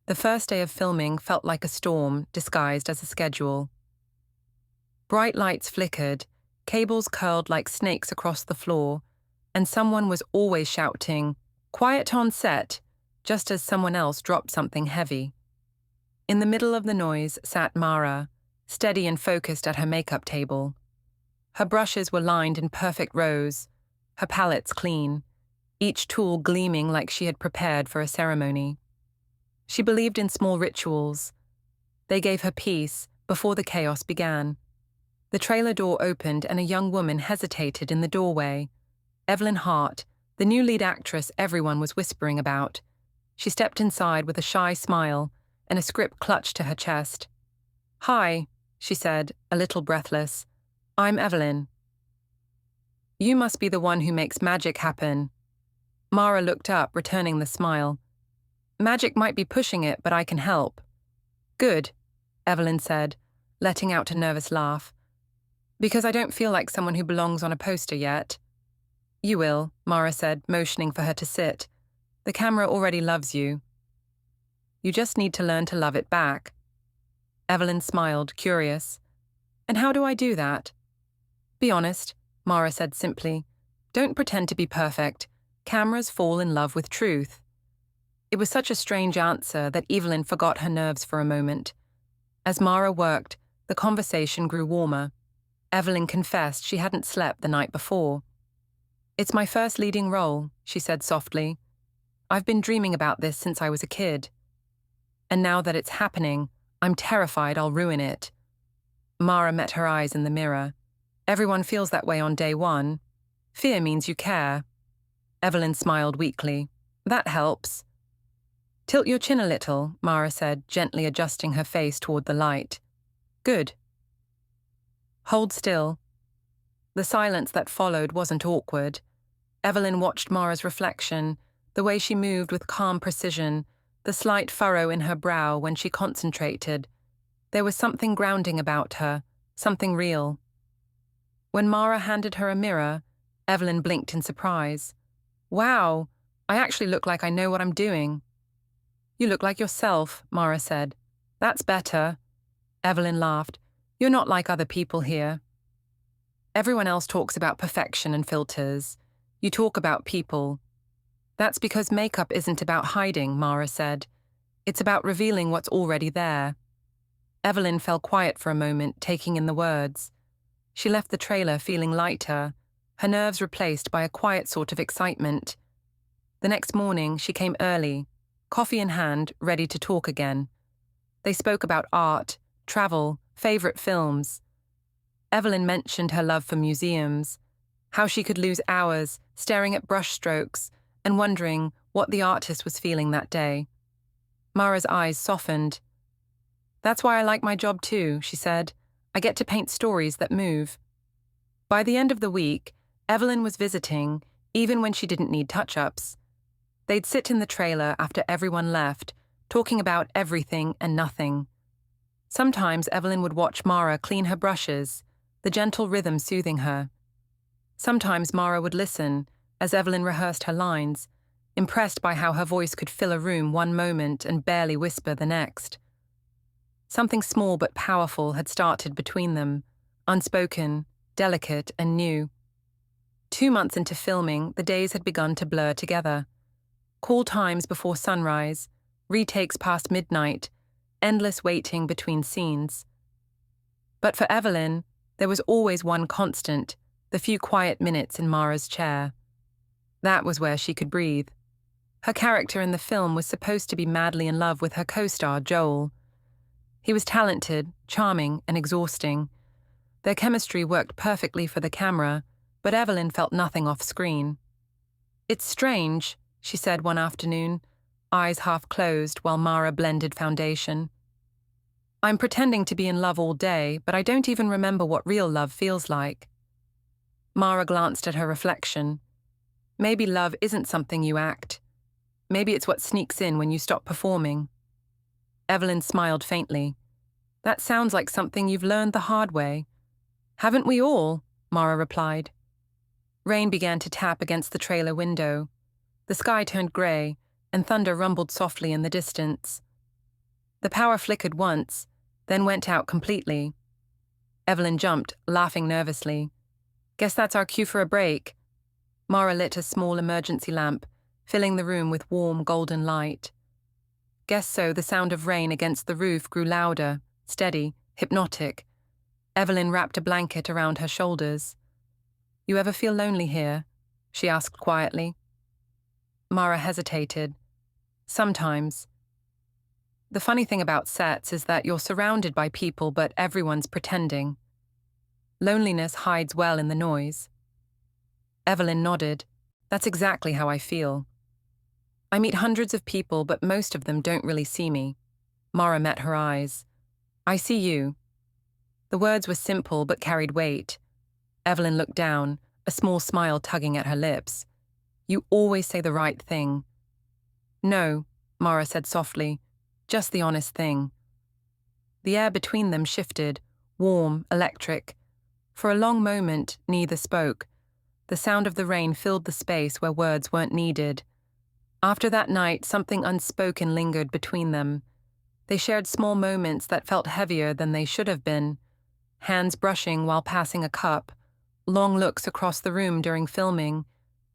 The first day of filming felt like a storm disguised as a schedule. Bright lights flickered, cables curled like snakes across the floor, and someone was always shouting, "Quiet on set," just as someone else dropped something heavy. In the middle of the noise sat Mara, steady and focused at her makeup table. Her brushes were lined in perfect rows, her palettes clean, each tool gleaming like she had prepared for a ceremony. She believed in small rituals. They gave her peace before the chaos began. The trailer door opened and a young woman hesitated in the doorway. Evelyn Hart, the new lead actress everyone was whispering about. She stepped inside with a shy smile and a script clutched to her chest. "Hi," she said, a little breathless. "I'm Evelyn." "You must be the one who makes magic happen." Mara looked up, returning the smile. "Magic might be pushing it, but I can help." "Good," Evelyn said, letting out a nervous laugh. "Because I don't feel like someone who belongs on a poster yet." "You will," Mara said, motioning for her to sit. "The camera already loves you. You just need to learn to love it back." Evelyn smiled, curious. "And how do I do that?" "Be honest," Mara said simply. "Don't pretend to be perfect. Cameras fall in love with truth." It was such a strange answer that Evelyn forgot her nerves for a moment. As Mara worked, the conversation grew warmer. Evelyn confessed she hadn't slept the night before. "It's my first leading role," she said softly. "I've been dreaming about this since I was a kid. And now that it's happening, I'm terrified I'll ruin it." Mara met her eyes in the mirror. "Everyone feels that way on day one. Fear means you care." Evelyn smiled weakly. "That helps." "Tilt your chin a little," Mara said, gently adjusting her face toward the light. "Good." "Hold still." The silence that followed wasn't awkward. Evelyn watched Mara's reflection, the way she moved with calm precision, the slight furrow in her brow when she concentrated. There was something grounding about her, something real. When Mara handed her a mirror, Evelyn blinked in surprise. "Wow, I actually look like I know what I'm doing." "You look like yourself," Mara said. "That's better." Evelyn laughed. "You're not like other people here. Everyone else talks about perfection and filters. You talk about people." "That's because makeup isn't about hiding," Mara said. "It's about revealing what's already there." Evelyn fell quiet for a moment, taking in the words. She left the trailer feeling lighter, her nerves replaced by a quiet sort of excitement. The next morning, she came early, coffee in hand, ready to talk again. They spoke about art, travel, favorite films. Evelyn mentioned her love for museums, how she could lose hours staring at brushstrokes and wondering what the artist was feeling that day. Mara's eyes softened. "That's why I like my job too," she said. "I get to paint stories that move." By the end of the week, Evelyn was visiting, even when she didn't need touch-ups. They'd sit in the trailer after everyone left, talking about everything and nothing. Sometimes Evelyn would watch Mara clean her brushes, the gentle rhythm soothing her. Sometimes Mara would listen, as Evelyn rehearsed her lines, impressed by how her voice could fill a room one moment and barely whisper the next. Something small but powerful had started between them, unspoken, delicate and new. 2 months into filming, the days had begun to blur together. Call times before sunrise, retakes past midnight, endless waiting between scenes. But for Evelyn, there was always one constant, the few quiet minutes in Mara's chair. That was where she could breathe. Her character in the film was supposed to be madly in love with her co-star, Joel. He was talented, charming, and exhausting. Their chemistry worked perfectly for the camera, but Evelyn felt nothing off screen. "It's strange," she said one afternoon, eyes half closed while Mara blended foundation. "I'm pretending to be in love all day, but I don't even remember what real love feels like." Mara glanced at her reflection. "Maybe love isn't something you act. Maybe it's what sneaks in when you stop performing." Evelyn smiled faintly. "That sounds like something you've learned the hard way." "Haven't we all?" Mara replied. Rain began to tap against the trailer window. The sky turned grey, and thunder rumbled softly in the distance. The power flickered once, then went out completely. Evelyn jumped, laughing nervously. Guess that's our cue for a break. Mara lit a small emergency lamp, filling the room with warm golden light. Guess so, the sound of rain against the roof grew louder, steady, hypnotic. Evelyn wrapped a blanket around her shoulders. You ever feel lonely here? She asked quietly. Mara hesitated. Sometimes. The funny thing about sets is that you're surrounded by people, but everyone's pretending. Loneliness hides well in the noise. Evelyn nodded. That's exactly how I feel. I meet hundreds of people, but most of them don't really see me. Mara met her eyes. I see you. The words were simple but carried weight. Evelyn looked down, a small smile tugging at her lips. You always say the right thing. No, Mara said softly, just the honest thing. The air between them shifted, warm, electric. For a long moment, neither spoke. The sound of the rain filled the space where words weren't needed. After that night, something unspoken lingered between them. They shared small moments that felt heavier than they should have been. Hands brushing while passing a cup, long looks across the room during filming,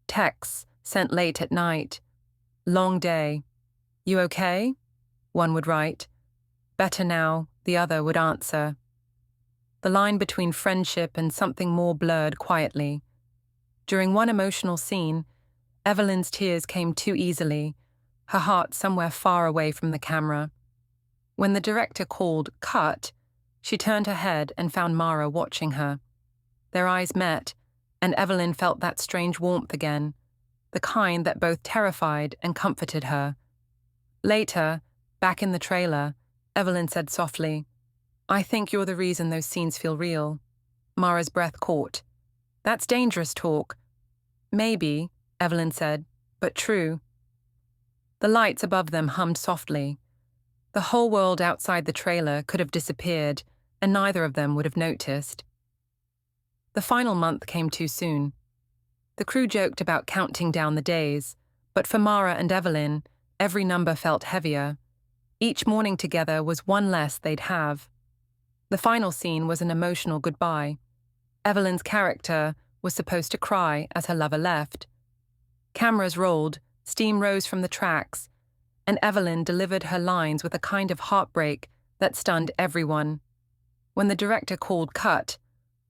texts sent late at night. Long day. You okay? One would write. Better now, the other would answer. The line between friendship and something more blurred quietly. During one emotional scene, Evelyn's tears came too easily, her heart somewhere far away from the camera. When the director called cut, she turned her head and found Mara watching her. Their eyes met, and Evelyn felt that strange warmth again, the kind that both terrified and comforted her. Later, back in the trailer, Evelyn said softly, I think you're the reason those scenes feel real. Mara's breath caught. That's dangerous talk. Maybe, Evelyn said, but true. The lights above them hummed softly. The whole world outside the trailer could have disappeared, and neither of them would have noticed. The final month came too soon. The crew joked about counting down the days, but for Mara and Evelyn, every number felt heavier. Each morning together was one less they'd have. The final scene was an emotional goodbye. Evelyn's character was supposed to cry as her lover left. Cameras rolled, steam rose from the tracks, and Evelyn delivered her lines with a kind of heartbreak that stunned everyone. When the director called cut,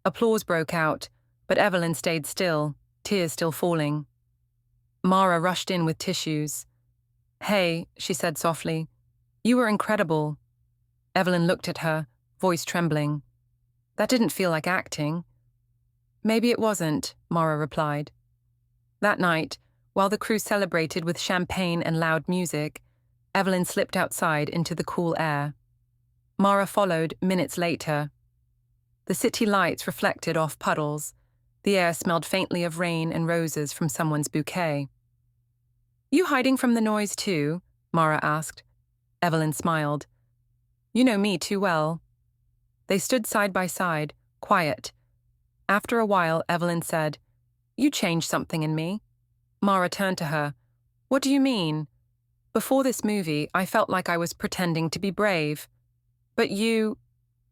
applause broke out, but Evelyn stayed still, tears still falling. Mara rushed in with tissues. Hey, she said softly, you were incredible. Evelyn looked at her, voice trembling. That didn't feel like acting. Maybe it wasn't, Mara replied. That night, while the crew celebrated with champagne and loud music, Evelyn slipped outside into the cool air. Mara followed minutes later. The city lights reflected off puddles. The air smelled faintly of rain and roses from someone's bouquet. You hiding from the noise too? Mara asked. Evelyn smiled. You know me too well. They stood side by side, quiet. After a while, Evelyn said, You changed something in me. Mara turned to her. What do you mean? Before this movie, I felt like I was pretending to be brave. But you...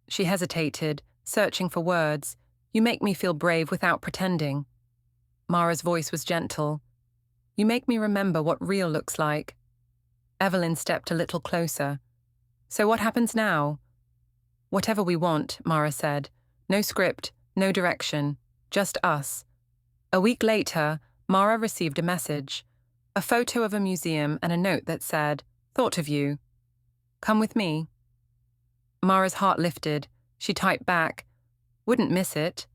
She hesitated, searching for words. You make me feel brave without pretending. Mara's voice was gentle. You make me remember what real looks like. Evelyn stepped a little closer. So what happens now? Whatever we want, Mara said. No script, no direction, just us. A week later, Mara received a message. A photo of a museum and a note that said, Thought of you. Come with me. Mara's heart lifted. She typed back, Wouldn't miss it.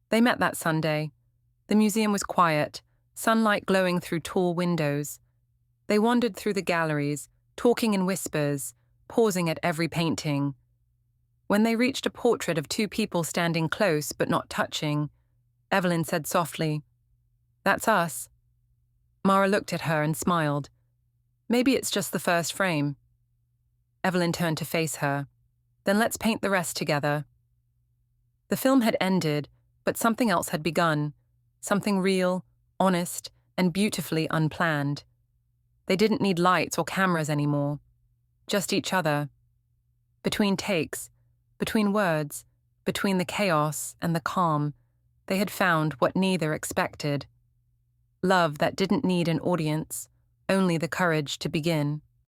They met that Sunday. The museum was quiet, sunlight glowing through tall windows. They wandered through the galleries, talking in whispers, pausing at every painting. When they reached a portrait of two people standing close but not touching, Evelyn said softly, That's us. Mara looked at her and smiled. Maybe it's just the first frame. Evelyn turned to face her. Then let's paint the rest together. The film had ended, but something else had begun. Something real, honest, and beautifully unplanned. They didn't need lights or cameras anymore. just each other. Between takes, between words, between the chaos and the calm, they had found what neither expected. Love that didn't need an audience, only the courage to begin.